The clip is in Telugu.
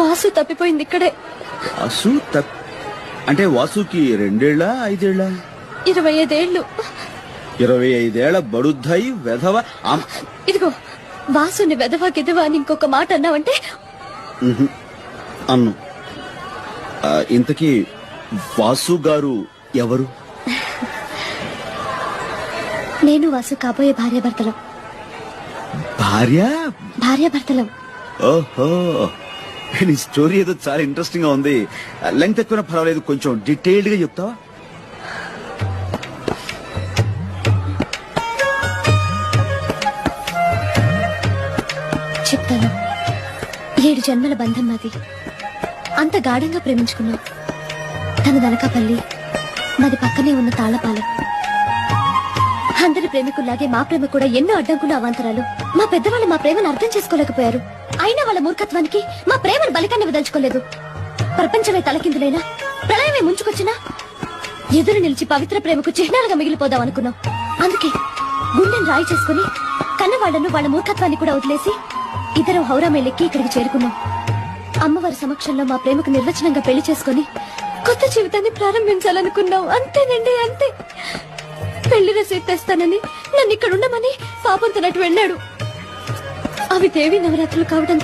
వాసు తప్పిపోయింది ఇక్కడే. వాసు అంటే వాసుకి 2 ఏళ్ళ 5 ఏళ్ళ? 25 ఏళ్ళు. 25 ఏళ్ల బడుద్దాయి వెధవ. ఇదిగో వాసుని వెధవా గిదవా అని ఇంకొక మాట అన్నావంటే అన్ను. ఇంతకీ వాసు గారు ఎవరు? నేను వాసు కాబోయే భార్యాభర్తలం. భార్యాభర్తలం. ఓహో, నీ స్టోరీ ఏదో చాలా ఇంట్రెస్టింగ్ గా ఉంది. లెంగ్త్ ఎక్కువ పర్వాలేదు, కొంచెం డీటెయిల్డ్ గా చెప్తావా? చెప్తాను. 7 జన్మల బంధం మాది. అంత గాఢంగా ప్రేమించుకున్నాం. తన దనకాపల్లి, మాది పక్కనే ఉన్న తాళ్లపాలెం. అందరి ప్రేమికుల్లాగే మా ప్రేమ కూడా ఎన్నో అడ్డంకులు అవాంతరాలు. మా పెద్దవాళ్ళు మా ప్రేమను అర్థం చేసుకోలేకపోయారు. అయినా వాళ్ళ మూర్ఖత్వానికి మా ప్రేమను బలికాన్ని వదలుచుకోలేదు. ప్రపంచమే తలకిందులైనా, ప్రళయమే ముంచుకొచ్చినా ఎదురు నిలిచి పవిత్ర ప్రేమకు చిహ్నాలుగా మిగిలిపోదాం అనుకున్నాం. అందుకే గుండెని రాయి చేసుకుని కన్నవాళ్లను వాళ్ళ మూర్ఖత్వాన్ని కూడా వదిలేసి ఇద్దరం హౌరా మేలెక్కి ఇక్కడికి చేరుకున్నాం. అమ్మవారి సమక్షంలో మా ప్రేమకు నిర్వచనంగా పెళ్లి చేసుకుని కొత్త జీవితాన్ని ప్రారంభించాలనుకున్నాం. అంతేనండి, అంతే. పెళ్లి రసీదు తెస్తానని నన్ను ఇక్కడ ఉండమని పాపం తనట్టు వెళ్ళాడు. అవి దేవి నవరాత్రులు కావడంతో